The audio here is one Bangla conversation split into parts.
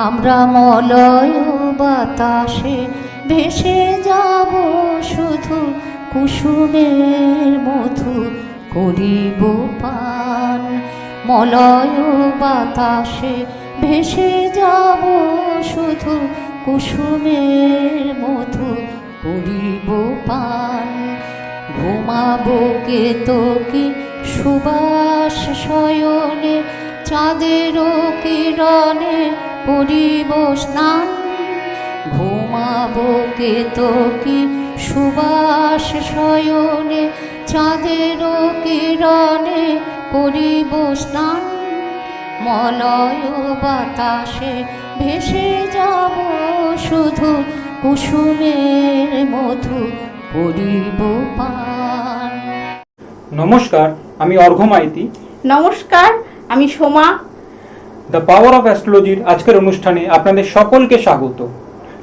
আমরা মলয় বাতাসে ভেসে যাব শুধু কুসুমের মধু করিব পান। মলয় বাতাসে ভেসে যাব শুধু কুসুমের মধু করিব পান। ঘুমাবো কে তো কি সুবাস শয়নে চাঁদেরও কিরণে করিব স্নান। ঘুমাবো কে তো কি সুবাস শয়নে চাঁদেরও কিরণে করিব স্নান। মলয় বাতাসে ভেসে যাব শুধু কুসুমের মধু করিব পান। নমস্কার, আমি অর্ঘ মাইতি। নমস্কার, আমি সোমা। দ্য পাওয়ার অফ অ্যাস্ট্রোলজির আজকের অনুষ্ঠানে আপনাদের সকলকে স্বাগত।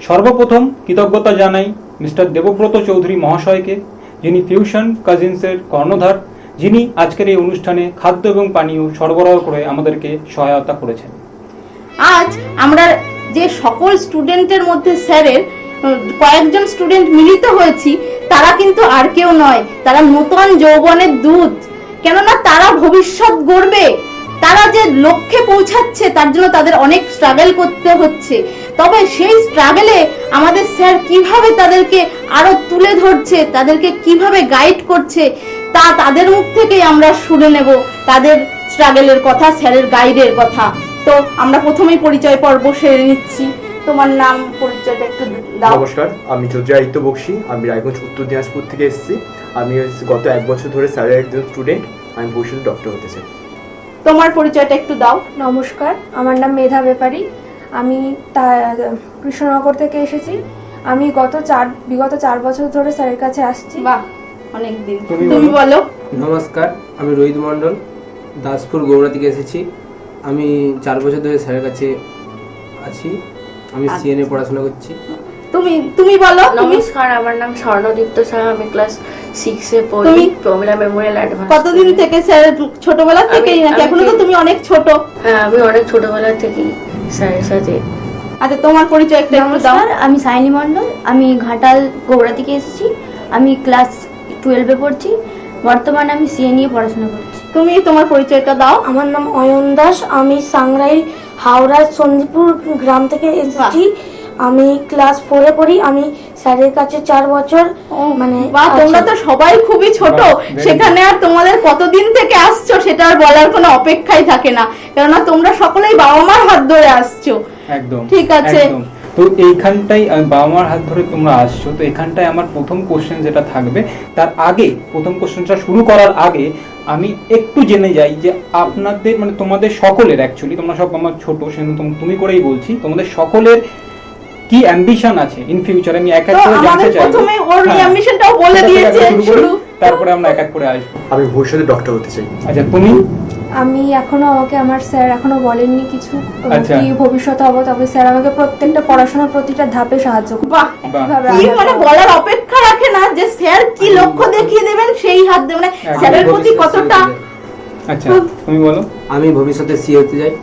সর্বপ্রথম কৃতজ্ঞতা জানাই মিস্টার দেবব্রত চৌধুরী মহাশয়কে, যিনি ফিউশন কাজিনসের কর্ণধার, যিনি আজকের এই অনুষ্ঠানে খাদ্য এবং পানীয় সরবরাহ করে আমাদেরকে সহায়তা করেছেন। আজ আমরা যে সকল স্টুডেন্টের মধ্যে স্যারের কয়েকজন স্টুডেন্ট মিলিত হয়েছি, তারা কিন্তু আর কেউ নয়, তারা নূতন যৌবনের দূত। কেননা তারা ভবিষ্যৎ গড়বে, তারা যে লক্ষ্যে পৌঁছাচ্ছে তার জন্য তাদের অনেক স্ট্রাগল করতে হচ্ছে। তবে সেই স্ট্রাগলে আমাদের স্যার কিভাবে তাদেরকে আরো তুলে ধরছে, তাদেরকে কিভাবে গাইড করছে, তা তাদের মুখ থেকেই আমরা শুনে নেব তাদের স্ট্রাগলের কথা, স্যারের গাইডের কথা। তো আমরা প্রথমেই পরিচয় পর্ব সেরে নিচ্ছি। তোমার নাম পরিচয়টা একটু দাও। নমস্কার, আমি জ্যোতিরাদিত্য বক্সী। আমি রায়গঞ্জ উত্তর দিনাজপুর থেকে এসেছি। আমি গত 1 বছর ধরে স্যারের একজন স্টুডেন্ট। আমি ভবিষ্যতে ডক্টর হতে চাই। তোমার পরিচয়টা একটু দাও। নমস্কার, আমার নাম মেধা ব্যাপারী। আমি কৃষ্ণনগর থেকে এসেছি। আমি বিগত 4 বছর ধরে স্যারের কাছে আসছি। বাহ, অনেক দিন। তুমি বলো। নমস্কার, আমি রোহিত মণ্ডল, দাসপুর গৌড়া থেকে এসেছি। আমি 4 বছর ধরে স্যারের কাছে আছি। আমি সিএনএ পড়াশোনা করছি। তুমি বলো। নমস্কার, আমার নাম স্বর্ণদীপ্ত শাহ। আমি ক্লাস 6 এ পড়ি, প্রমিলা মেমোরিয়াল অ্যাডভান্স। কতদিন থেকে স্যার? ছোটবেলা থেকেই নাকি এখনো তো তুমি অনেক ছোট? হ্যাঁ, আমি অনেক ছোটবেলা থেকেই স্যারের সাথে। আচ্ছা, তোমার পরিচয় একটু দাও। নমস্কার, আমি সাইনি মণ্ডল। আমি ঘাটাল গৌড়া থেকে এসেছি। আমি ক্লাস 12 এ পড়ছি। বর্তমানে আমি সিএ নিয়ে পড়াশোনা করছি। তুমি তোমার পরিচয়টা দাও। আমার নাম অয়ন দাস। আমি সাংরাই হাওড়া সন্দীপুর গ্রাম থেকে এসেছি। আমি ক্লাস 4 এ পড়ি। আমি স্যারের কাছে 4 বছর তোমরা তো সবাই খুবই ছোট, সেখানে আর তোমাদের কতদিন থেকে আসছো সেটা আর বলার কোনো অপেক্ষাই থাকে না, কেননা তোমরা সকলেই বাবা মার হাত ধরে আসছো। একদম ঠিক আছে। তো এইখানটাই বাবা মার হাত ধরে তোমরা আসছো, তো এখানটায় আমার প্রথম কোশ্চেন যেটা থাকবে, তার আগে প্রথম কোশ্চেনটা শুরু করার আগে আমি একটু জেনে যাই যে আপনাদের তোমাদের সকলের, অ্যাকচুয়ালি তোমরা সব আমার ছোট, সেজন্য তুমি করেই বলছি, তোমাদের সকলের কি অ্যাম্বিশন আছে ইন ফিউচার, আমি এক এক করে জানতে চাই। প্রথমে ওর অ্যাম্বিশনটাও বলে দিয়েছে, তারপরে আমরা এক এক করে আসবো। আমি ভবিষ্যতে ডক্টর হতে চাই। আচ্ছা, তুমি? আমি আমাকে আমার স্যার এখনো বলেননি কিছু কি ভবিষ্যতে হবো, তবে স্যার আমাকে প্রত্যেকটা পড়াশোনার প্রতিটা ধাপে সাহায্য করে। বলার অপেক্ষা রাখে না যে স্যার কি লক্ষ্য দেখিয়ে দেবেন সেই হাত দেবেন, স্যারের প্রতি কতটা। আচ্ছা, তুমি বলো। আমি ভবিষ্যতে সিএ হতে চাই।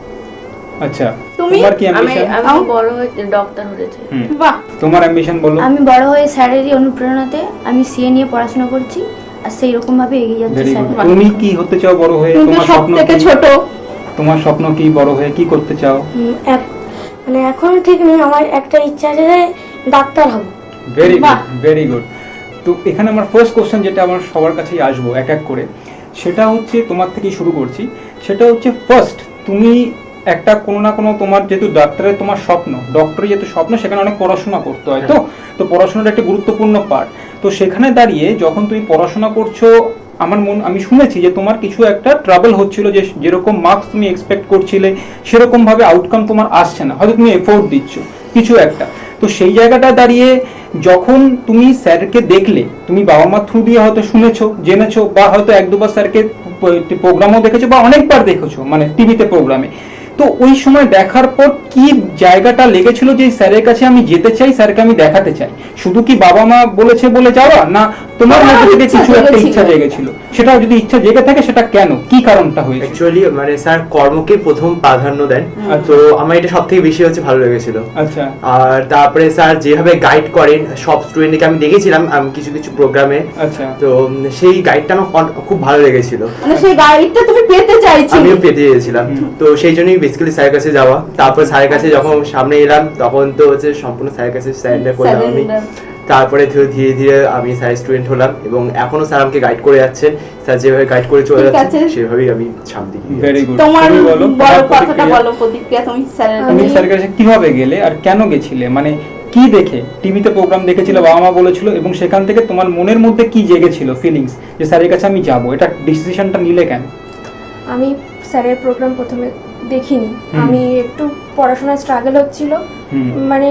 আচ্ছা, তুমি? তোমার কি অ্যাম্বিশন? আমি বড় হয়ে ডক্টর হতে চাই। বাহ, তোমার অ্যাম্বিশন বলো। আমি বড় হয়ে স্যারেরই অনুপ্রেরণাতে আমি সিএ নিয়ে পড়াশোনা করছি, আর সেই রকম ভাবে এগিয়ে যাচ্ছি স্যার। তুমি কি হতে চাও বড় হয়ে? তোমার স্বপ্ন থেকে ছোট, তোমার স্বপ্ন কি? বড় হয়ে কি করতে চাও? এখন ঠিক নেই, আমার একটা ইচ্ছা আছে যে ডাক্তার হব। Very good, very good. তো এখানে আমার ফার্স্ট কোশ্চেন যেটা আমার সবার কাছেই আসবো এক এক করে, সেটা হচ্ছে তোমার থেকেই শুরু করছি। সেটা হচ্ছে ফার্স্ট, তুমি একটা কোনো না কোনো, তোমার যেহেতু ডাক্তারের তোমার স্বপ্ন, ডক্টরের যেহেতু স্বপ্ন, সেখানে অনেক পড়াশোনা করতে হয়। তো পড়াশোনাটা একটা গুরুত্বপূর্ণ পার্ট। তো সেখানে দাঁড়িয়ে যখন তুমি পড়াশোনা করছো, আমি শুনেছি যে তোমার কিছু একটা ট্রাবল হচ্ছিল, যে যেরকম মার্কস তুমি এক্সপেক্ট করছিলে সেরকম ভাবে আউটকাম তোমার আসছে না, হয়তো তুমি এফোর্ট দিচ্ছ কিছু একটা। তো সেই জায়গাটা দাঁড়িয়ে যখন তুমি স্যারকে দেখলে, তুমি বাবা মা থ্রু দিয়ে হয়তো শুনেছো, জেনেছো, বা হয়তো 1-2 বার স্যারকে প্রোগ্রামও দেখেছো, বা অনেকবার দেখেছো টিভিতে প্রোগ্রামে, তো ওই সময় দেখার পর কি জায়গাটা লেগেছিল যে স্যারের কাছে আমি যেতে চাই, স্যারকে আমি দেখাতে চাই? শুধু কি বাবা মা বলেছে বলে যাওয়া, না তোমার মধ্যে থেকে কিছু একটা ইচ্ছা জেগেছিল? সেটাও যদি ইচ্ছা জেগে থাকে সেটা কেন, কি কারণটা হয়েছে? অ্যাকচুয়ালি মানে স্যার কর্মকে প্রথম প্রাধান্য দেন, তো আমার এটা সব থেকে বেশি হচ্ছে ভালো লেগেছিল। আচ্ছা। আর তারপরে স্যার যেভাবে গাইড করেন সব স্টুডেন্টকে, আমি দেখেছিলাম আমি কিছু কিছু প্রোগ্রামে, আচ্ছা। তো সেই গাইডটা আমার খুব ভালো লেগেছিল, মানে সেই গাইডটা তুমি পেতে চাইছিলে? আমিও পেতে চেয়েছিলাম, তো সেই জন্যই বেসিক্যালি স্যারের কাছে যাওয়া। তারপর স্যারের কাছে যখন সামনে এলাম তখন তো হচ্ছে সম্পূর্ণ স্যারের কাছে সারেন্ডার করলাম আমি। তারপরে ধীরে ধীরে আমি স্যার স্টুডেন্ট হলাম এবং এখনো স্যার আমাকে গাইড করে যাচ্ছেন। স্যার যেভাবে গাইড করে চলে যাচ্ছেন সেভাবেই আমি সামনে দিকে এগিয়ে ভেরি যাচ্ছি। গুড। তোমার তুমি বলো, বড় তোমার কথাটা প্রতিক্রিয়া। বলো, প্রতিক্রিয়া তুমি স্যারের তুমি স্যারের কাছে কিভাবে গেলে আর কেন গেছিলে, মানে কি দেখে? টিভিতে প্রোগ্রাম দেখেছিলে, বাবা মা বলেছিল, এবং সেখান থেকে তোমার মনের মধ্যে কি জেগেছিল ফিলিংস যে স্যারের কাছে আমি যাব, এটা ডিসিশনটা নিলে কেন? আমি স্যারের প্রোগ্রাম প্রথমে দেখিনি, আমি একটু পড়াশোনায় স্ট্রাগল হচ্ছিল, মানে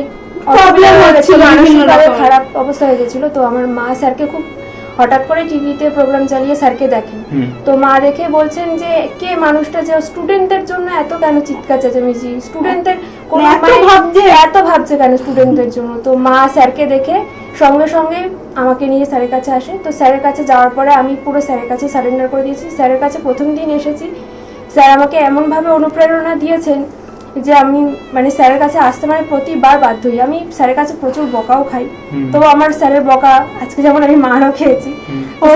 প্রবলেম হচ্ছিল, মানসিকভাবে খারাপ অবস্থা হয়ে গেছিল। তো আমার মা স্যারকে খুব হঠাৎ করে টিভিতে প্রোগ্রাম চালিয়ে স্যারকে দেখেন, তো মা দেখে বলছেন যে কে মানুষটা যে স্টুডেন্টদের জন্য এত কেন চিৎকার চেঁচামেচি, স্টুডেন্টদের কোনো এত ভাবছে কেন স্টুডেন্টদের জন্য। তো মা স্যারকে দেখে সঙ্গে সঙ্গে আমাকে নিয়ে স্যারের কাছে আসে। তো স্যারের কাছে যাওয়ার পরে আমি পুরো স্যারের কাছে সারেন্ডার করে দিয়েছি। স্যারের কাছে প্রথম দিন এসেছি, স্যার আমাকে এমনভাবে অনুপ্রেরণা দিয়েছেন যে আমি মানে স্যারের কাছে আসতে মানে প্রতিবার বাধ্য হই। আমি স্যারের কাছে প্রচুর বকাও খাই, তো আমার স্যারের বকা আজকে যেমন আমি মারও খেয়েছি,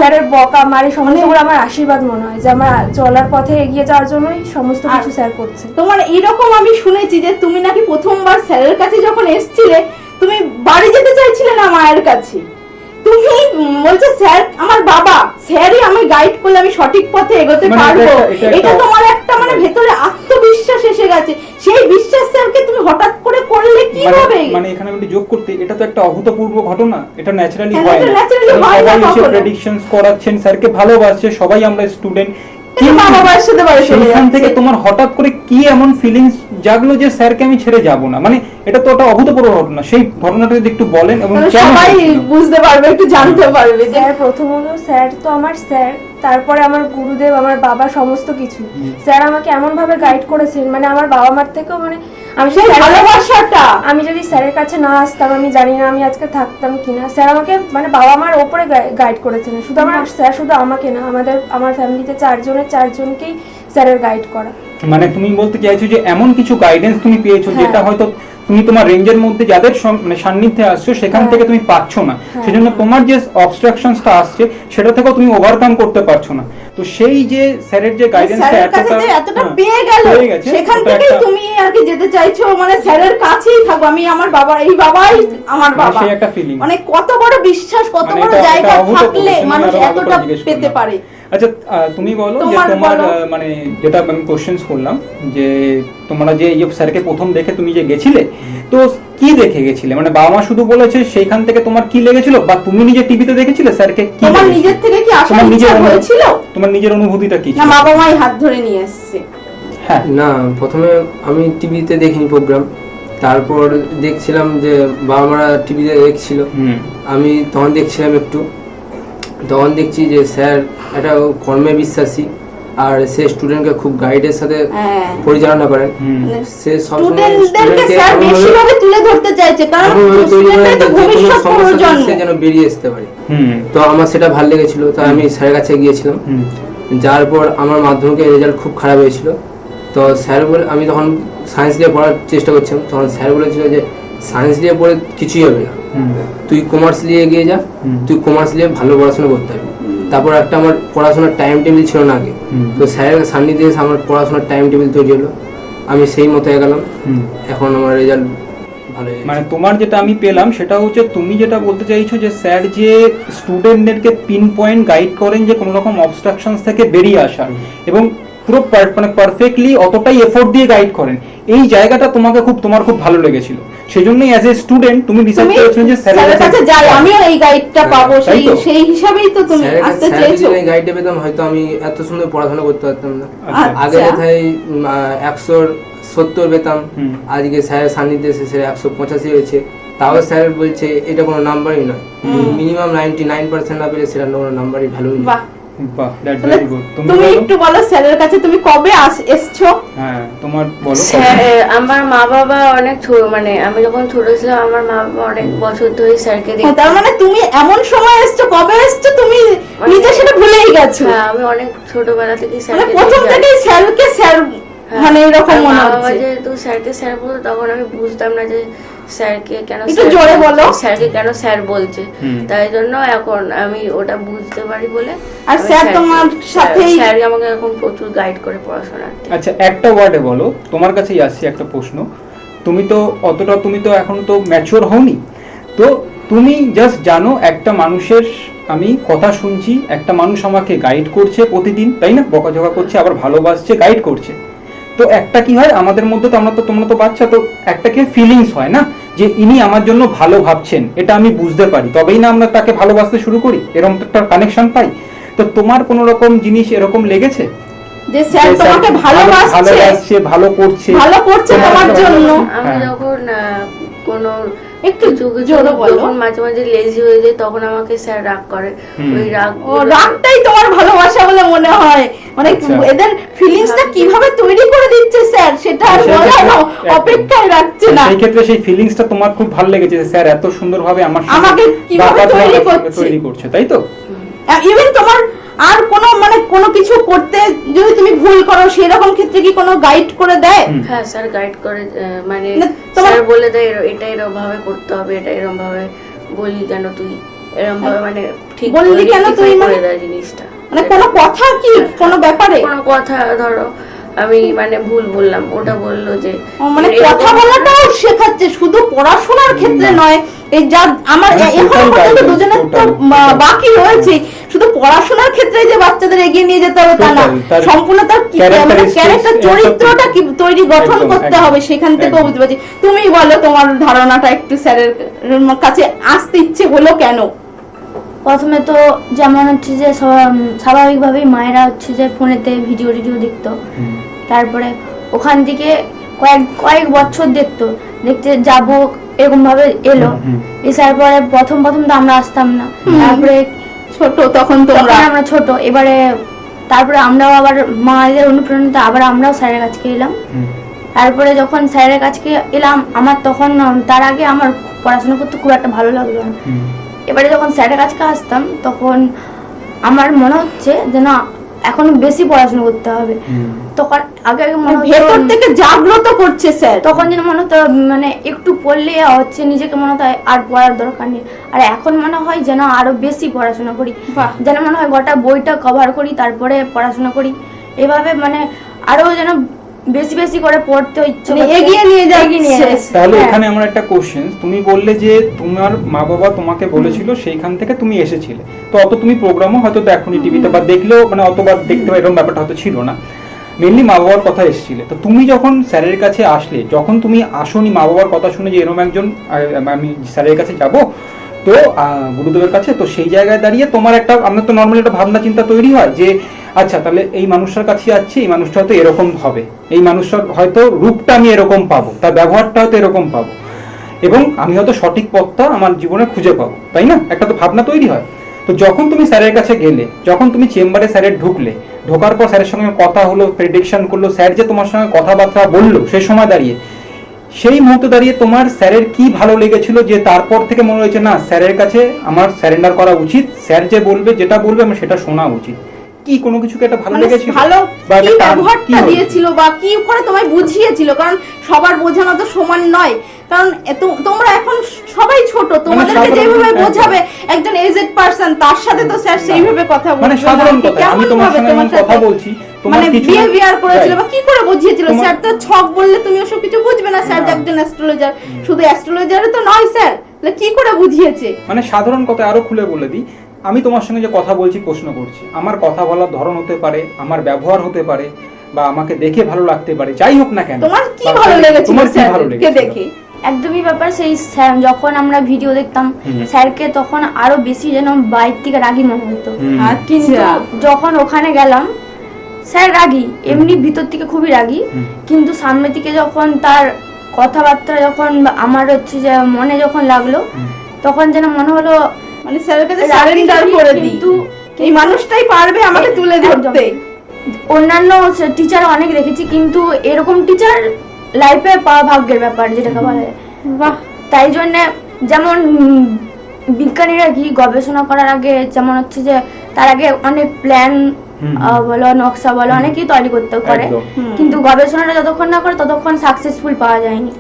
স্যারের বকা মারি সমস্তগুলো আমার আশীর্বাদ মনে হয় যে আমার চলার পথে এগিয়ে যাওয়ার জন্যই সমস্ত কিছু স্যার করছে। তোমার এরকম আমি শুনেছি যে তুমি নাকি প্রথমবার স্যারের কাছে যখন এসেছিলে তুমি বাড়ি যেতে চাইছিলে না মায়ের কাছে, তুমি বলছো স্যার আমার বাবা, স্যারই আমি গাইড করলে আমি সঠিক পথে এগোতে মানে পারবো, এটা এটা তোমার একটা মানে ভেতরে আত্মবিশ্বাস এসে গেছে। সেই বিশ্বাস স্যারকে তুমি হঠাৎ করে করলে কিভাবে? মানে এখানে আমি যোগ করতে, এটা তো একটা অভূতপূর্ব ঘটনা, এটা ন্যাচারালি হ্যাঁ, হয় এটা না। naturally হয় না সবাই এসে কখনো। প্রেডিকশনস করাচ্ছেন, স্যারকে ভালোবাসছে, সবাই আমরা স্টুডেন্ট, বাবার সাথে বাড়ি চলে সেইখান যাচ্ছে। থেকে তোমার হঠাৎ করে কি এমন ফিলিংস জাগলো যে স্যারকে আমি ছেড়ে যাব না, মানে এটা তো একটা অভূতপূর্ব ঘটনা। সেই ঘটনাটা যদি একটু বলেন এবং তাহলে কেন সবাই হয়েছিল? বুঝতে পারবে, একটু জানতে পারবে যে স্যার প্রথমত স্যার তো আমার স্যার, তারপরে আমার গুরুদেব, আমার বাবা, সমস্ত কিছু স্যার আমাকে এমন ভাবে গাইড করেছেন, মানে আমার বাবা মার থেকেও মানে আমি সেই ভালোবাসাটা, আমি যদি স্যারের কাছে না আসতাম আমি জানি না আমি আজকে থাকতাম কিনা। স্যার আমাকে মানে বাবা মার ওপরে গাইড করেছেন, শুধু আমার স্যার শুধু আমাকে না, আমার ফ্যামিলিতে চারজনকেই স্যারের গাইড করা। মানে তুমি বলতে চাইছো যে এমন কিছু গাইডেন্স তুমি পেয়েছো যেটা হয়তো তুমি তোমার রেঞ্জের মধ্যে যাদের মানে সান্নিধ্যে আসছো সেখান থেকে তুমি পাচ্ছ না, সেজন্য তোমার যে অবস্ট্রাকশনসটা আসছে সেটা থেকেও তুমি ওভারকাম করতে পারছো না। তো সেই যে স্যারের যে গাইডেন্সটা এতটা পেয়ে গেল, সেখান থেকে তুমি আর কি যেতে চাইছো, মানে স্যারের কাছেই থাকো, আমি আমার বাবা, এই বাবাই আমার বাবা, সেই একটা ফিলিং। মানে কত বড় বিশ্বাস, কত বড় জায়গা থাকলে মানুষ এতটা পেতে পারে। আচ্ছা তুমি বলো যে তোমার মানে যেটা আমি কোশ্চেন্স করলাম যে তোমরা যে এই স্যারকে প্রথম দেখে তুমি যে গেছিলে, তো কি দেখে গেছিলে, মানে বাবা মা শুধু বলেছে সেইখান থেকে তোমার কি লেগেছিল, বা তুমি নিজে টিভিতে দেখেছিলে স্যারকে, কি তোমার নিজের থেকে কি আসার ইচ্ছা হয়েছিল? তোমার নিজের অনুভূতিটা কি না বাবা মাই হাত ধরে নিয়ে এসেছে? হ্যাঁ না, প্রথমে আমি টিভিতে দেখিনি প্রোগ্রাম, তারপর দেখছিলাম যে বাবা মারা টিভিতে দেখছিল, আমি তখন দেখছিলাম একটু, তখন দেখছি যে স্যার একটা কর্মে বিশ্বাসী আর সে স্টুডেন্টকে খুব গাইডের সাথে পরিচালনা করেন। সে স্টুডেন্টদেরকে স্যার বেশিভাবে তুলে ধরতে চাইছে, কারণ স্টুডেন্টদের তো ভবিষ্যৎ প্রজন্ম যেন বেরিয়ে আসতে পারে। তো আমার সেটা ভালো লেগেছিল, তাই আমি স্যারের কাছে গিয়েছিলাম। যার পর আমার মাধ্যমিকের রেজাল্ট খুব খারাপ হয়েছিল, তো স্যার বলে, আমি তখন সায়েন্স নিয়ে পড়ার চেষ্টা করছিলাম, তখন স্যার বলেছিল যে সায়েন্স নিয়ে পড়ে কিছুই হবে না, তুই কমার্স নিয়ে এগিয়ে যা, তুই কমার্স নিয়ে ভালো পড়াশোনা করতে হবে। তারপর একটা আমার পড়াশোনার টাইম টেবিল ছিল না আগে, তো স্যারের সান্নিধ্যে এসে আমার পড়াশোনার টাইম টেবিল তৈরি হলো, আমি সেই মতো এগোলাম, এখন আমার রেজাল্ট ভালো। মানে তোমার যেটা আমি পেলাম সেটা হচ্ছে তুমি যেটা বলতে চাইছো যে স্যার যে স্টুডেন্টদেরকে পিন পয়েন্ট গাইড করেন যে কোনো রকম অবস্ট্রাকশনস থেকে বেরিয়ে আসা, এবং পুরো মানে পারফেক্টলি অতটাই এফোর্ট দিয়ে গাইড করেন, এই জায়গাটা তোমার খুব ভালো লেগেছিল, সেজন্যই অ্যাজ এ স্টুডেন্ট তুমি ডিসাইড করেছো যে স্যারের কাছে যাই, আমিও এই গাইডটা পাবো, সেই হিসাবেই তো তুমি আসতে চেয়েছো। এই গাইডটা পেতাম হয়তো আমি এত সুন্দর পড়াশোনা করতে পারতাম না। আচ্ছা। আগে তাই 170 পেতাম, আজকে স্যারের সান্নিধ্যে এসে 185 হয়েছে, তাও স্যার বলছে এটা কোনো নাম্বারই নয়, মিনিমাম 99% না পেলে সেটা কোনো নাম্বারই ভ্যালুই নেই। বাহ, দ্যাটস তাহলে ভেরি গুড। তুমি বলো? একটু বলো স্যারের কাছে তুমি কবে এসছো? হ্যাঁ, তোমার বলো। স্যার, আমার মা বাবা অনেক ছোট, মানে আমি যখন ছোট ছিলাম আমার মা বাবা অনেক বছর ধরে স্যারকে দেখে। তার মানে তুমি এমন সময় এসছো, কবে এসছো তুমি নিজে সেটা ভুলেই গেছো। হ্যাঁ, আমি অনেক ছোটবেলা থেকে মানে স্যারকে প্রথম দেখে থেকেই স্যারকে স্যার মানে এরকম আর মনে মা বাবা হচ্ছে। যেহেতু স্যারকে স্যার বলতো তখন আমি বুঝতাম না যে স্যারকে কেন একটু স্যার জোরে বলছে, বলো। স্যারকে কেন স্যার বলছে। হুম। তাই জন্য এখন আমি ওটা বুঝতে পারি বলে আর আমি স্যার স্যারকে- তোমার সাথেই- স্যার আমাকে এখন প্রচুর গাইড করে পড়াশোনাতে। আচ্ছা, একটা ওয়ার্ডে বলো, তোমার কাছেই আসছি একটা প্রশ্ন। তুমি তো এখন তো ম্যাচিওর হওনি, তো তুমি জাস্ট জানো একটা মানুষের আমি কথা শুনছি, একটা মানুষ আমাকে গাইড করছে প্রতিদিন, তাই না? বকাঝকা করছে, আবার ভালোবাসছে, গাইড করছে। তো একটা কি হয় আমাদের মধ্যে, তো তোমরা তো বাচ্চা, তো একটা কি ফিলিংস হয় না যে ইনি আমার জন্য ভালো ভাবছেন, এটা আমি বুঝতে পারি, তবেই না আমরা তাকে ভালোবাসতে শুরু করি, এরকম একটা কানেকশন পাই। তো তোমার কোনো রকম জিনিস এরকম লেগেছে যে স্যার যে তোমাকে ভালোবাসছে, ভালো করছে তোমার জন্য? আমি হ্যাঁ। যখন কোনো একটু কিছু কিছু জোরে বলো। যখন মাঝে মাঝে লেজি হয়ে যায় তখন আমাকে স্যার রাগ করে। হুম। ওই রাগ ও রাগটাই তোমার ভালোবাসা বলে মনে হয়। মানে আচ্ছা। এদের ফিলিংসটা কিভাবে তৈরি করে দিচ্ছে স্যার, সেটা আর সেই বলার ক্ষেত্রে- অপেক্ষায় রাখছে না। সেই ক্ষেত্রে সেই ফিলিংসটা তোমার খুব ভালো লেগেছে যে স্যার এত সুন্দরভাবে আমার সঙ্গে আমাকে কিভাবে ব্যাপারটা তৈরি আমার সঙ্গে করছে। তৈরি করছে, তাই তো? ইভেন তোমার আর কোনো কিছু করতে যদি তুমি ভুল করো সেরকম ক্ষেত্রে কি কোনো গাইড করে দেয়? হুম। হ্যাঁ, স্যার গাইড করে, মানে না, তোমার- স্যার বলে দেয় এটা এরকম ভাবে করতে হবে, এটা এরকম ভাবে বললি কেন তুই, এরকম ভাবে মানে ঠিক বললি কেন rectify তুই করে মানে? দেয় জিনিসটা। মানে কোনো কথা কি কোনো ব্যাপারে? কোনো কথা ধরো আমি মানে ভুল বললাম, ওটা বললো যে মানে এরকম- কথা বলাটাও শেখাচ্ছে, শুধু পড়াশোনার ক্ষেত্রে না। নয়। এই যা আমার না, এখনো total পর্যন্ত guidance, দুজনের তো total. বাকি রয়েছে। শুধু পড়াশোনার ক্ষেত্রে যে বাচ্চাদের এগিয়ে নিয়ে যেতে হবে তা না, Total, তার সম্পূর্ণ তার characteristics, ক্যারেক্টার, চরিত্রটা কি তৈরি গঠন একদম, করতে একদম, হবে সেখান থেকেও একদম। বুঝতে পারছি। তুমি বলো তোমার ধারণাটা একটু স্যারের কাছে আসতে ইচ্ছে হলো কেন? প্রথমে তো যেমন হচ্ছে যে স্বাভাবিকভাবেই মায়েরা হচ্ছে যে ফোনেতে ভিডিও দেখতো, হুম। তারপরে ওখান থেকে কয়েক বছর দেখতে যাব এরকম ভাবে এলো। এসার পরে প্রথম তো আমরা আসতাম না, তারপরে ছোট তখন তোমরা, তখন আমরা ছোট, এবারে তারপরে আমরাও আবার মায়েদের অনুপ্রেরণাতে আবার আমরাও স্যারের কাছে এলাম। হুম। তারপরে যখন স্যারের কাছে এলাম আমার তখন তার আগে আমার পড়াশোনা করতে খুব একটা ভালো লাগলো না। হুম। এবারে যখন স্যারের কাছে আসতাম তখন আমার মনে হচ্ছে যে না এখন বেশি পড়াশোনা করতে হবে। হুম। তখন আগে মনে হতো ভেতর থেকে জাগ্রত করছে স্যার। তখন যেন মনে হতো মানে একটু পড়লে হচ্ছে নিজেকে মনে হতো আর পড়ার দরকার নেই, আর এখন মনে হয় যেন আরো বেশি পড়াশোনা করি, বাহ। যেন মনে হয় গোটা বইটা কভার করি তারপরে পড়াশোনা করি, এভাবে মানে আরো যেন বেশি করে পড়তে ইচ্ছে মানে করছে, এগিয়ে নিয়ে এগিয়ে নিয়ে যাচ্ছে। যাচ্ছে। তাহলে হ্যাঁ। এখানে আমার একটা কোশ্চেন, তুমি বললে যে তোমার মা বাবা তোমাকে বলেছিল সেইখান থেকে তুমি এসেছিলে, তো অত তুমি প্রোগ্রামও হয়তো দেখোনি টিভিতে, বা দেখলেও মানে অতবার দেখতে এরকম ব্যাপারটা হয়তো ছিল না, মেনলি মা বাবার কথা এসেছিলে। তো তুমি যখন স্যারের কাছে আসলে, যখন তুমি আসোনি মা বাবার কথা শুনে যে এরকম একজন আমি স্যারের কাছে যাব, তো গুরুদেবের কাছে, তো সেই জায়গায় দাঁড়িয়ে তোমার একটা, আমরা তো নর্মালি একটা ভাবনা চিন্তা তৈরি হয় যে আচ্ছা তাহলে এই মানুষটার কাছে যাচ্ছি, এই মানুষটা হয়তো এরকম হবে, এই মানুষটার হয়তো রূপটা আমি এরকম পাবো, তার ব্যবহারটা হয়তো এরকম পাবো, এবং আমি হয়তো সঠিক পথটা আমার জীবনে খুঁজে পাবো, তাই না? একটা তো ভাবনা তৈরি হয়। তো যখন তুমি স্যারের কাছে গেলে, যখন তুমি চেম্বারে স্যারের ঢোকার পর স্যারের সঙ্গে কথা হলো, প্রেডিকশন করলো, স্যার যে তোমার সঙ্গে কথাবার্তা বললো, সেই সময় দাঁড়িয়ে, সেই মুহূর্তে দাঁড়িয়ে তোমার স্যারের কি ভালো লেগেছিল যে তারপর থেকে মনে হয়েছে না স্যারের কাছে আমার স্যারেন্ডার করা উচিত, স্যার যে বলবে, যেটা বলবে আমার সেটা শোনা উচিত? কি কোনো কিছুকে একটা ভালো মানে লেগেছিল, ভালো বা কি একটা কি ব্যবহারটা হয়েছিল? দিয়েছিল বা কি করে তোমায় বুঝিয়েছিল? কারণ সবার বোঝানো তো সমান নয়, কারণ তোমরা এখন সবাই ছোট, তোমাদেরকে সাধারণ- যেভাবে একদম। বোঝাবে একজন এজেড পারসন, তার সাথে তো স্যার সেইভাবে কথা বলবে মানে না। সাধারণ কথা, কেমন আমি তোমার ভাবে সঙ্গে তোমার এমন কথা সাথে বলছি, তোমার মানে কিছু বিহেভিয়ার করেছিল বা Right. কি করে বুঝিয়েছিল? তোমার- স্যার তো ছক বললে তুমি ওসব কিছু বুঝবে না, স্যার না। একজন অ্যাস্ট্রোলজার, শুধু অ্যাস্ট্রোলজারে তো নয় স্যার, তাহলে কি করে বুঝিয়েছে? মানে সাধারণ কথা আরো খুলে বলে দিই, আমি তোমার সঙ্গে যে কথা বলছি, প্রশ্ন করছি, আমার কথা বলার ধরন হতে পারে, আমার ব্যবহার হতে পারে, বা আমাকে দেখে ভালো লাগতে পারে, যাই হোক না কেন, তোমার কি বা ভালো লেগেছিল তোমার কি ভালো স্যারকে লেগেছিল? দেখে? একদমই ব্যাপার সেই স্যার যখন আমরা ভিডিও দেখতাম স্যারকে তখন আরো বেশি যেন বাইর থেকে রাগী মনে হতো, হুম। কিন্তু যখন ওখানে গেলাম স্যার রাগী, এমনি ভিতর থেকে খুবই রাগী, কিন্তু সামনে থেকে যখন তার কথাবার্তা যখন আমার হচ্ছে যে মনে যখন লাগলো তখন যেন মনে হলো মানে স্যারের কাছে রাগী সারেন্ডার ঠিকই, করে দিই। কিন্তু এই মানুষটাই পারবে আমাকে তুলে ধরতে। অন্যান্য টিচার অনেক দেখেছি, কিন্তু এরকম টিচার লাইফে পাওয়া ভাগ্যের ব্যাপার, যেটাকে বলে। বাহ। তাই জন্য যেমন বিজ্ঞানীরা কি গবেষণা করার আগে যেমন হচ্ছে যে তার আগে অনেক প্ল্যান বলো, নকশা বলো, অনেকেই তৈরি করতে পারে, কিন্তু গবেষণাটা যতক্ষণ না করে ততক্ষণ সাকসেসফুল পাওয়া যায়নি।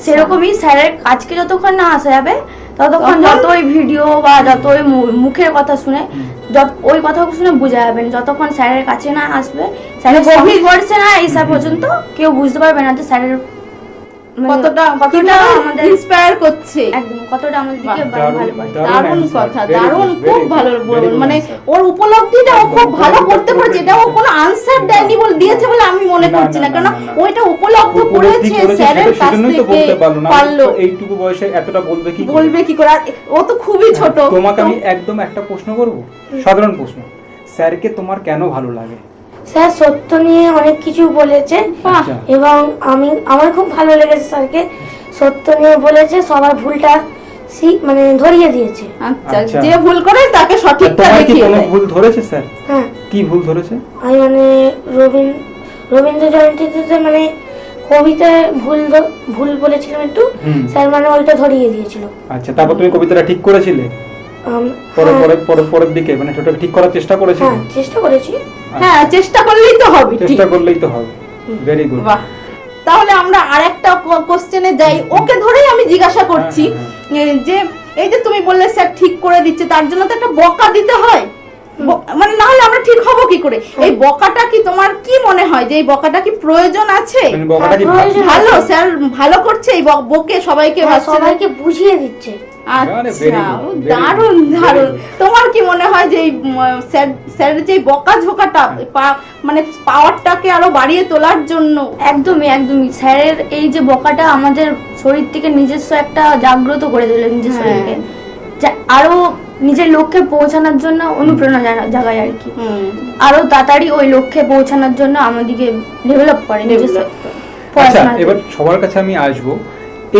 সেরকমই স্যারের কাজকে যতক্ষণ না আসা যাবে ততক্ষণ যতই ভিডিও বা যতই মুখের কথা শুনে ওই কথা শুনে বোঝা যাবে না, যতক্ষণ স্যারের কাছে না আসবে, স্যারের গভীর করছে না এই স্যার পর্যন্ত কেউ বুঝতে পারবে না যে স্যারের কতটা আমাদের ইন্সপায়ার করছে, একদম কতটা আমাদের দিকে ভালো করে। দারুণ কথা, দারুণ, খুব ভালো মানে ওর উপলব্ধিটা ও খুব ভালো করতে পারছে। এটা ও কোনো আনসার দেয়নি বলে দিয়েছে বলে আমি মনে করছি না, কারণ ওইটা উপলব্ধ করেছে স্যারের কাছ থেকে, পারলো। এইটুকু বয়সে এতটা বলবে কি করে, ও তো খুবই ছোট। তোমাকে আমি একদম একটা প্রশ্ন করব, সাধারণ প্রশ্ন, স্যারকে তোমার কেন ভালো লাগে? স্যার সত্য নিয়ে অনেক কিছু বলেছে এবং আমার খুব ভালো লেগেছে স্যারকে, সত্য নিয়ে বলেছে, সবার ভুলটা মানে ধরিয়ে দিয়েছে। আচ্ছা, যে ভুল করে তাকে সঠিকটা দেখিয়ে দেয়। ভুল ধরেছে স্যার? হ্যাঁ। কি ভুল ধরেছে? আমি মানে রবীন্দ্র জয়ন্তীতে মানে কবিতায় ভুল বলেছিলাম একটু, স্যার মানে ওইটা ধরিয়ে দিয়েছিল। আচ্ছা, তারপর তুমি কবিতাটা ঠিক করেছিলে? পরের দিকে মানে সেটা ঠিক করার চেষ্টা করেছিলে? হ্যাঁ, চেষ্টা করেছি। হ্যাঁ, চেষ্টা করলেই তো হবে, চেষ্টা করলেই তো হবে। Very good. বাহ। তাহলে আমরা আরেকটা কোশ্চেনে যাই, ওকে ধরেই আমি জিজ্ঞাসা করছি যে এই যে তুমি বললে স্যার ঠিক করে দিচ্ছে, তার জন্য তো একটা বকা দিতে হয়, মানে না হলে আমরা ঠিক হব কি করে? এই বকাটা কি তোমার কি মনে হয় যে এই বকাটা কি প্রয়োজন আছে? ভালো, স্যার ভালো করছে এই বকে সবাইকে বুঝিয়ে দিচ্ছে। আচ্ছা, দারুণ দারুণ। তোমার কি মনে হয় যে স্যারের যে বকা ঝোকাটা মানে পাওয়ারটাকে আরো বাড়িয়ে তোলার জন্য? একদমই স্যারের এই যে বকাটা আমাদের শরীর থেকে নিজস্ব একটা জাগ্রত করে দিল, নিজের শরীরকে আরো নিজের লক্ষ্যে পৌঁছানোর জন্য অনুপ্রেরণা জাগায় আর কি, আরো তাড়াতাড়ি ওই লক্ষ্যে পৌঁছানোর জন্য আমাদেরকে ডেভেলপ করে নিজস্ব। আচ্ছা, এবার সবার কাছে আমি আসবো,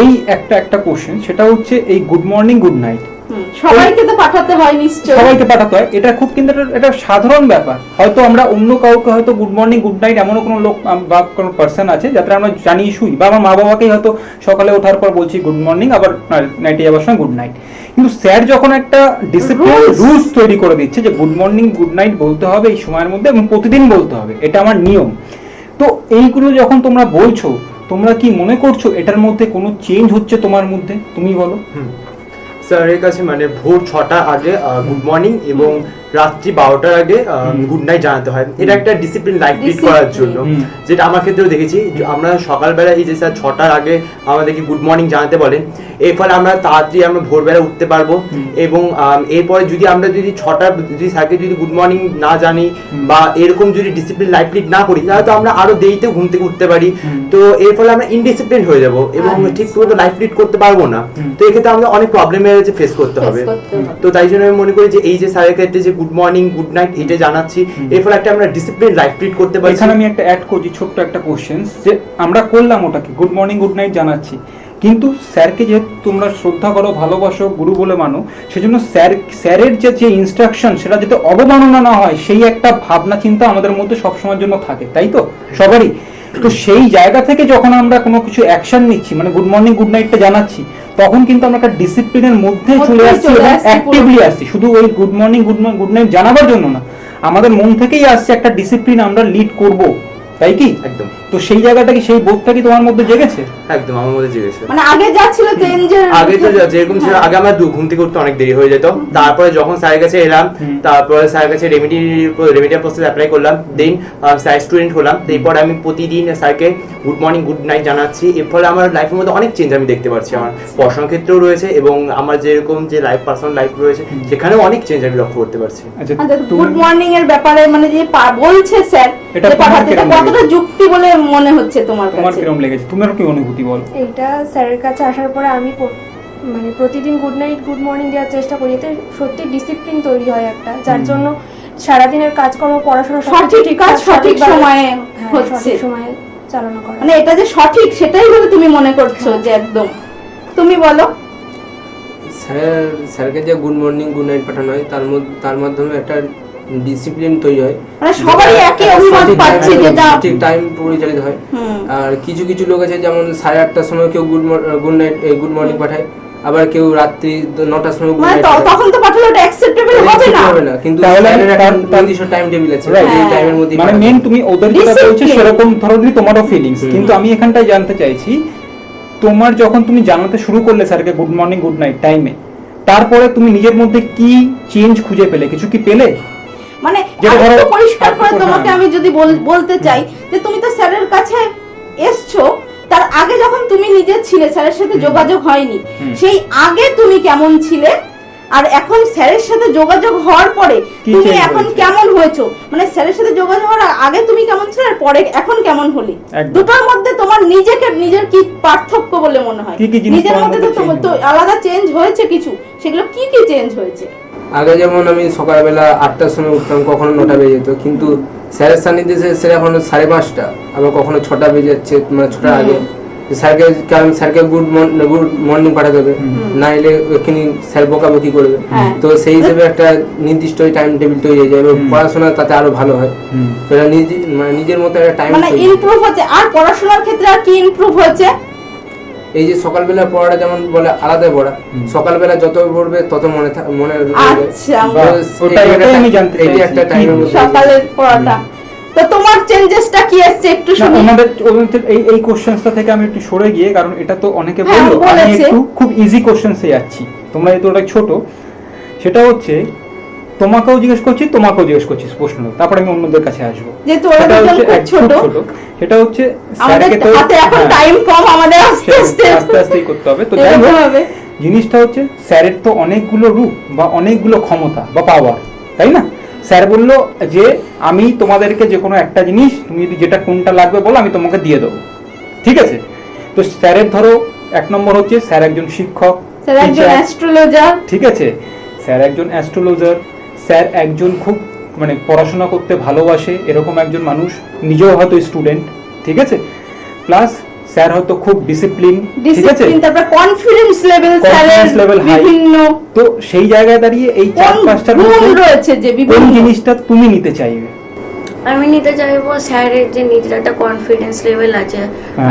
এই একটা কোশ্চেন, সেটা হচ্ছে এই গুড মর্নিং গুড নাইট সবাইকে তো পাঠাতে হয় নিশ্চয়ই, সবাইকে পাঠাতে হয়, এটা খুব কিন্তু এটা সাধারণ ব্যাপার। হয়তো আমরা অন্য কাউকে হয়তো গুড মর্নিং গুড নাইট এমনও কোনো লোক বা কোনো পার্সন আছে যাতে আমরা জানিয়ে শুই, বা আমার মা বাবাকেই হয়তো সকালে ওঠার পর বলছি গুড মর্নিং, আবার নাইটে যাওয়ার সময় গুড নাইট। কিন্তু স্যার যখন একটা ডিসিপ্লিন রুলস তৈরি করে দিচ্ছে যে গুড মর্নিং গুড নাইট বলতে হবে এই সময়ের মধ্যে এবং প্রতিদিন বলতে হবে, এটা আমার নিয়ম, তো এইগুলো যখন তোমরা বলছো, তোমরা কি মনে করছো এটার মধ্যে কোনো চেঞ্জ হচ্ছে তোমার মধ্যে? তুমি বলো। স্যারের কাছে মানে ভোর 6টা আগে গুড মর্নিং এবং রাত্রি 12টার আগে গুড নাইট জানাতে হয়, এটা একটা ডিসিপ্লিন লাইফ লিড করার জন্য, যেটা আমার ক্ষেত্রেও দেখেছি। আমরা সকালবেলা এই যে স্যার 6টার আগে আমাদেরকে গুড মর্নিং জানাতে বলেন, এর ফলে আমরা তাড়াতাড়ি আমরা ভোরবেলা উঠতে পারবো, এবং এরপরে যদি 6টা যদি স্যারকে যদি গুড মর্নিং না জানি বা এরকম যদি ডিসিপ্লিন লাইফ লিড না করি, তাহলে তো আমরা আরো দেরিতে ঘুম থেকে উঠতে পারি, তো এর ফলে আমরা ইনডিসিপ্লিন হয়ে যাব এবং ঠিক মতো লাইফ লিড করতে পারবো না। তো এক্ষেত্রে আমাদের অনেক প্রবলেমের ফেস করতে হবে। তো তাই জন্য আমি মনে করি যে এই যে স্যারের ক্ষেত্রে যে গুড মর্নিং গুড নাইট এটা জানাচ্ছি, এর ফলে একটা আমরা ডিসিপ্লিন লাইফ লিড করতে পারি। এখানে আমি একটা অ্যাড করছি, ছোট্ট একটা কোশ্চেন, যে আমরা করলাম ওটাকে গুড মর্নিং গুড নাইট জানাচ্ছি, কিন্তু স্যারকে যেহেতু তোমরা শ্রদ্ধা করো, ভালোবাসো, গুরু বলে মানো, সেজন্য স্যারের যে ইনস্ট্রাকশন সেটা যাতে অবমাননা না হয়, সেই একটা ভাবনা চিন্তা আমাদের মধ্যে সবসময়ের জন্য থাকে, তাই তো সবারই? তো সেই জায়গা থেকে যখন আমরা কোনো কিছু অ্যাকশন নিচ্ছি, মানে গুড মর্নিং গুড নাইটটা জানাচ্ছি, তখন কিন্তু আমরা একটা ডিসিপ্লিনের মধ্যে চলে আসছি এবং অ্যাক্টিভলি আসছি। শুধু ওই গুড মর্নিং গুড নাইট জানাবার জন্য না, আমাদের মন থেকেই আসছে একটা ডিসিপ্লিন আমরা লিড করব, তাই কি? একদম। তো সেই জায়গাটা কি, সেই বোধটা কি তোমার মধ্যে জেগেছে? একদম, আমার মধ্যে জেগেছে। মানে আগে যা ছিল আগে তো যেরকম ছিল, আগে আমার ঘুম থেকে উঠতে অনেক দেরি হয়ে যেত, তারপরে যখন স্যারের কাছে এলাম, তারপরে স্যারের কাছে রেমিডিয়াল প্রসেস অ্যাপ্লাই করলাম, দেন স্যার স্টুডেন্ট হলাম, এরপর আমি প্রতিদিন স্যারকে গুড মর্নিং গুড নাইট জানাচ্ছি। এর ফলে আমার লাইফের মধ্যে অনেক চেঞ্জ আমি দেখতে পাচ্ছি, আমার পড়াশোনার ক্ষেত্রেও রয়েছে এবং আমার যেরকম যে লাইফ পার্সোনাল লাইফ রয়েছে সেখানেও অনেক চেঞ্জ আমি লক্ষ্য করতে পারছি। গুড মর্নিং এর ব্যাপারে মানে যে বলছে স্যার, এটা কতটা যুক্তি বলে মনে হচ্ছে তোমার কাছে? তোমার কিরকম লেগেছে, তোমার কি অনুভূতি বল? এইটা স্যারের কাছে আসার পরে আমি মানে প্রতিদিন গুড নাইট গুড মর্নিং দেওয়ার চেষ্টা করি, এতে সত্যি ডিসিপ্লিন তৈরি হয় একটা, যার জন্য সারাদিনের কাজকর্ম পড়াশোনা সঠিক কাজ সঠিক সময়ে হচ্ছে, সঠিক সময়ে চালনা করা, মানে এটা যে সঠিক সেটাই বলে তুমি মনে করছো যে একদম। তুমি বলো। স্যারকে যে গুড মর্নিং গুড নাইট পাঠানো হয় তার মাধ্যমে একটা ডিসিপ্লিন তৈরি হয়, মানে সবাই একই অভিমত পাচ্ছে যেটা ঠিক টাইম পরিচালিত হয়। আর কিছু কিছু লোক আছে যেমন 8:30টার সময় কেউ গুড নাইট গুড মর্নিং পাঠায়, আবার কেউ রাত্রি 9টার সময় গুড মানে নাইট তখন তো পাঠালে ওটা অ্যাকসেপ্টেবল হবে না। কিন্তু তাহলে একটা নির্দিষ্ট টাইম টেবিল আছে, এই টাইমের মধ্যে মানে মেন তুমি ওদের যেটা বলছো সেরকম ধরনেরই তোমারও ফিলিংস। কিন্তু আমি এখানটায় জানতে চাইছি, তোমার যখন তুমি জানাতে শুরু করলে স্যারকে গুড মর্নিং গুড নাইট টাইমে, তারপরে তুমি নিজের মধ্যে কি চেঞ্জ খুঁজে পেলে? কিছু কি পেলে? মানে যেটা ধরো একটু পরিষ্কার করে হ্যাঁ। তোমাকে আমি যদি বলতে চাই যে তুমি তো স্যারের কাছে এসছো, তার আগে যখন তুমি নিজে ছিলে, স্যারের সাথে যোগাযোগ হয়নি, সেই আগে তুমি কেমন ছিলে, আর এখন স্যারের সাথে যোগাযোগ হওয়ার পরে তুমি এখন কেমন হয়েছো? মানে স্যারের সাথে যোগাযোগ হওয়ার আগে তুমি কেমন ছিলে আর পরে এখন কেমন হলে, দুটোর মধ্যে তোমার নিজের কি পার্থক্য বলে মনে হয়? নিজের মধ্যে তো আলাদা চেঞ্জ হয়েছে কিছু, সেগুলো কি কি চেঞ্জ হয়েছে? আগে যেমন আমি সকালবেলা 8টার সময় উঠতাম, কখনো 9টা বেজে যেত, কিন্তু স্যারের সান্নিধ্যে সেটা এখন 5:30, আবার কখনো 6টা বেজে যাচ্ছে, মানে 6টার আগে। স্যারকে গুড মর্নিং পাঠাতে হবে, না এলে ওখানে স্যার বকাবকি করবে। তো সেই হিসেবে একটা নির্দিষ্ট টাইম টেবিল তৈরি হয়ে যায় এবং পড়াশোনা তাতে আরো ভালো হয়। তো এটা নিজের মতো একটা টাইম মানে ইমপ্রুভ হচ্ছে। আর পড়াশোনার ক্ষেত্রে আর কি ইমপ্রুভ হচ্ছে? এই যে সকালবেলা পড়াটা যেমন বলে আলাদা পড়া, সকালবেলা যত পড়বে তত মনে আচ্ছা, ওটাই আমি জানতে চাইছি, একটা টাইমের মধ্যে সকালের পড়াটা। তো তোমার চেঞ্জেসটা কি আসছে একটু শুনি। আমাদের এই কোশ্চেনটা থেকে আমি একটু সরে গিয়ে, কারণ এটা তো অনেকে বললো, আমি একটু খুব ইজি কোশ্চেনসে যাচ্ছি, তোমরা যেহেতু ওটা ছোট, সেটা হচ্ছে তোমাকেও জিজ্ঞেস করছি, তোমাকেও জিজ্ঞেস করছি প্রশ্ন, তারপরে আমি অন্যদের কাছে আসবো। যেহেতু ওরা দুজন খুব ছোট, সেটা হচ্ছে স্যারকে তো হাতে এখন টাইম কম, আমাদের আস্তে আস্তে করতে হবে। তো যাই হোক, জিনিসটা হচ্ছে স্যারের তো অনেকগুলো রূপ বা অনেকগুলো ক্ষমতা বা পাওয়ার, তাই না? স্যার বললো যে আমি তোমাদেরকে যে কোনো একটা জিনিস, তুমি যদি যেটা কোনটা লাগবে বলো, আমি তোমাকে দিয়ে দেবো, ঠিক আছে? তো স্যারের ধরো 1 নম্বর হচ্ছে স্যার একজন শিক্ষক, স্যার একজন অ্যাস্ট্রোলজার, ঠিক আছে? স্যার একজন অ্যাস্ট্রোলজার, স্যার একজন খুব মানে পড়াশোনা করতে ভালোবাসে এরকম একজন মানুষ, নিজেও হয়তো স্টুডেন্ট, ঠিক আছে? প্লাস স্যার হয়তো খুব ডিসিপ্লিন, ঠিক আছে? তারপর কনফিডেন্স লেভেল বিভিন্ন। তো সেই জায়গায় দাঁড়িয়ে এই 4-5টার মধ্যে রয়েছে যে কোন জিনিসটা তুমি নিতে চাইবে? আমি নিতে চাইবো স্যারের যে নিজের একটা কনফিডেন্স লেভেল আছে,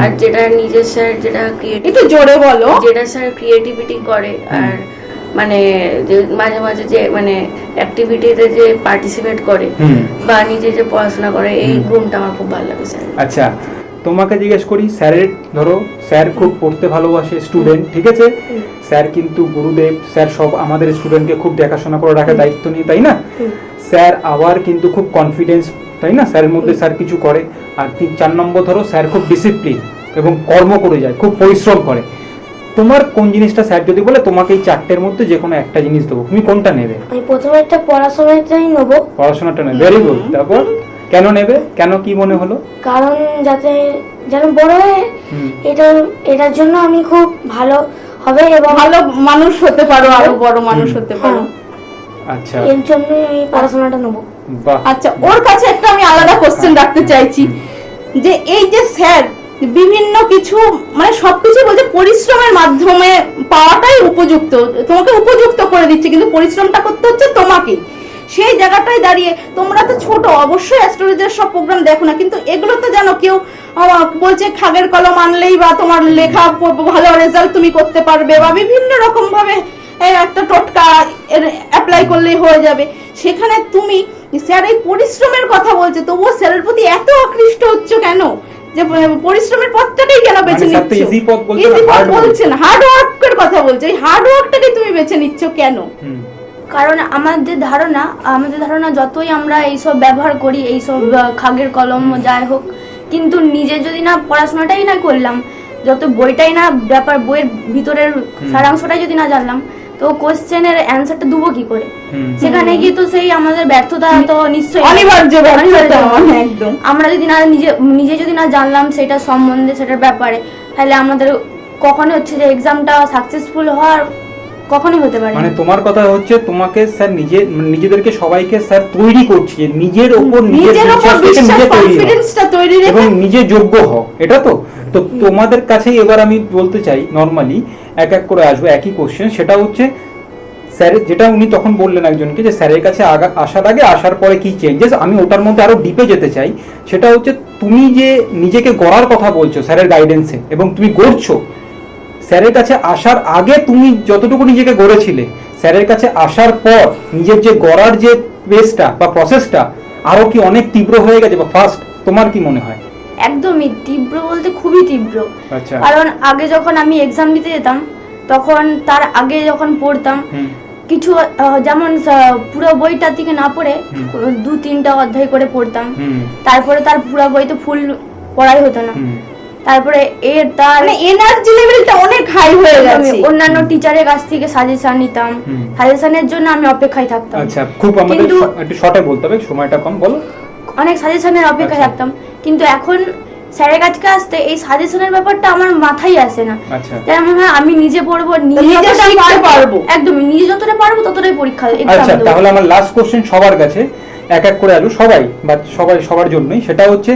আর যেটা নিজের স্যার যেটা ক্রিয়েটিভ, একটু জোরে বলো, যেটা স্যার ক্রিয়েটিভিটি করে, আর মানে যে মাঝে মাঝে যে মানে অ্যাক্টিভিটিতে যে পার্টিসিপেট করে বা নিজে যে পড়াশোনা করে, এই গুণটা আমার খুব ভালো লাগে স্যার। আচ্ছা, তোমাকে জিজ্ঞেস করি, স্যারের ধরো স্যার খুব পড়তে ভালোবাসে, স্টুডেন্ট, ঠিক আছে? স্যার কিন্তু গুরুদেব, স্যার সব আমাদের স্টুডেন্টকে খুব দেখাশোনা করে রাখে, দায়িত্ব নিয়ে, তাই না? স্যার আবার কিন্তু খুব কনফিডেন্স, তাই না? স্যারের মধ্যে স্যার কিছু করে। আর 4 নম্বর ধরো স্যার খুব ডিসিপ্লিন এবং কর্ম করে যায়, খুব পরিশ্রম করে। তোমার কোন জিনিসটা স্যার যদি বলে তোমাকে এই 4টের মধ্যে যে কোনো একটা জিনিস দেবো, তুমি কোনটা নেবে? আমি প্রথমে একটা পড়াশোনাটাই নেব। পড়াশোনাটা নেবে, ভেরি গুড। তারপর কেন নেবে? কেন, কি মনে হলো? কারণ যাতে যেন বড় হয়ে এটার জন্য আমি খুব ভালো হবে এবং ভালো মানুষ হতে পারো, আরো বড় মানুষ হতে পারো। আচ্ছা, এর জন্য আমি পড়াশোনাটা নেব। আচ্ছা, ওর কাছে একটা আমি আলাদা কোশ্চেন রাখতে চাইছি, যে এই যে স্যার বিভিন্ন কিছু মানে সবকিছু বলতে পরিশ্রমের মাধ্যমে পাওয়াটাই উপযুক্ত, তোমাকে উপযুক্ত করে দিচ্ছে, কিন্তু পরিশ্রমটা করতে হচ্ছে তোমাকে। সেই জায়গাটায় দাঁড়িয়ে তোমরা তো ছোট, অবশ্যই অ্যাস্ট্রোলজার সব প্রোগ্রাম দেখো না, কিন্তু এগুলো তো জানো, কেউ বলছে খাগের কলম আনলেই বা তোমার লেখা ভালো রেজাল্ট তুমি করতে পারবে, বা বিভিন্ন রকম ভাবে একটা টোটকা অ্যাপ্লাই করলেই হয়ে যাবে। সেখানে তুমি স্যার এই পরিশ্রমের কথা বলছে, তবুও স্যারের প্রতি এত আকৃষ্ট হচ্ছ কেন? যে পরিশ্রমের পথটাই কেন বেছে নিচ্ছ? ইজি পথ বলছেন, হার্ড ওয়ার্কের কথা বলছে, এই হার্ড ওয়ার্কটাকে তুমি বেছে নিচ্ছ কেন? কারণ আমাদের ধারণা যতই আমরা এইসব ব্যবহার করি, এইসব খাগের কলম যাই হোক, কিন্তু নিজে যদি না পড়াশোনাটাই না করলাম, যত বইটাই না ব্যাপার, বইয়ের ভিতরের সারাংশটাই যদি না জানলাম, তো কোশ্চেনের অ্যান্সারটা দেবো কি করে? সেখানে গিয়ে তো সেই আমাদের ব্যর্থতা তো নিশ্চয়ই অনিবার্য। একদম, আমরা যদি না নিজে যদি না জানলাম সেটা সম্বন্ধে, সেটার ব্যাপারে, তাহলে আমাদের কখনো হচ্ছে যে এক্সামটা সাকসেসফুল হওয়ার কখনোই হতে পারে। মানে তোমার কথা হচ্ছে তোমাকে স্যার নিজেদেরকে সবাইকে স্যার তৈরি করছে, নিজের উপর নিজের কনফিডেন্সটা তৈরি রেখে এবং নিজে যোগ্য হও, এটা তো। তো তোমাদের কাছে এবার আমি বলতে চাই, নরমালি এক এক করে আসবো একই কোশ্চেন, সেটা হচ্ছে স্যারের যেটা উনি তখন বললেন একজনকে যে স্যারের কাছে আসার আগে আসার পরে কি চেঞ্জেস, আমি ওটার মধ্যে আরো ডিপে যেতে চাই। সেটা হচ্ছে তুমি যে নিজেকে গড়ার কথা বলছো স্যারের গাইডেন্সে এবং তুমি গড়ছো, স্যারের কাছে আসার আগে তুমি যতটুকু নিজেকে গড়েছিলে, স্যারের কাছে আসার পর নিজের যে গড়ার যে পেসটা বা প্রসেসটা আরো কি অনেক তীব্র হয়ে গেছে বা ফাস্ট, তোমার কি মনে হয়? একদমই তীব্র বলতে খুবই তীব্র। আচ্ছা। কারণ আগে যখন আমি এক্সাম দিতে যেতাম তখন তার আগে যখন পড়তাম কিছু যেমন পুরো বইটা থেকে না পড়ে 2-3টা অধ্যায় করে পড়তাম, তারপরে তার পুরো বই তো ফুল পড়াই হতো না, তারপরে তার এনার্জি লেভেলটা অনেক হাই হয়ে গেছে। অন্যান্য টিচারের কাছ থেকে সাজেশন নিতাম, সাজেশনের জন্য আমি অপেক্ষায় থাকতাম। আচ্ছা, খুব আমাদের একটু শর্টে বলতে হবে, সময়টা কম, বলো। অনেক সাজেশনের অপেক্ষায় থাকতাম, কিন্তু এখন স্যারের কাছে আসতে এই সাজেশনের ব্যাপারটা আমার মাথায় আসে না। যেমন আমি নিজে পড়বো, নিজে শিখতে পারবো, একদমই নিজে যতটা পারবো ততটাই পরীক্ষা এক্সাম দেব। তাহলে আমার লাস্ট কোশ্চেন সবার কাছে এক এক করে আলু, সবাই বা সবার জন্যই, সেটা হচ্ছে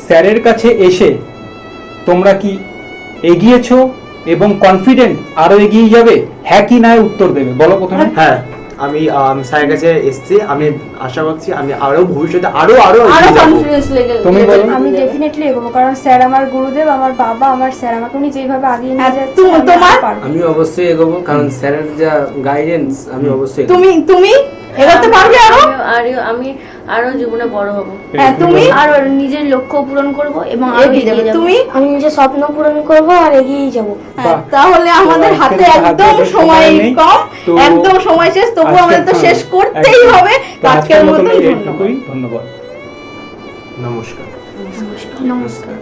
স্যারের কাছে এসে তোমরা কি এগিয়েছো এবং কনফিডেন্ট আরো এগিয়ে যাবে, হ্যাঁ কি না উত্তর দেবে, বলো প্রথমে। হ্যাঁ, আমি স্যারের কাছে এসেছি, আমি আশা করছি আমি আরো ভবিষ্যতে আরো কনফিডেন্স লেভেল। আমি ডেফিনেটলি এগোবো, কারণ স্যার আমার গুরুদেব, আমার বাবা, আমার স্যার আমাকে উনি যেভাবে আগিয়ে নিয়ে যাচ্ছে আমি অবশ্যই এগোবো, কারণ স্যারের যা গাইডেন্স আমি অবশ্যই। তুমি এগোতে পারবে আমি আরো জীবনে বড় হব। হ্যাঁ, তুমি আরো নিজের লক্ষ্য পূরণ করব এবং এগিয়ে যাবে। তুমি আমি নিজের স্বপ্ন পূরণ করব আর এগিয়ে যাব। তাহলে আমাদের হাতে একদম সময় কম, একদম সময় শেষ, তবু আমাদের তো শেষ করতেই হবে। আজকের মতো ধন্যবাদ, নমস্কার। নমস্কার।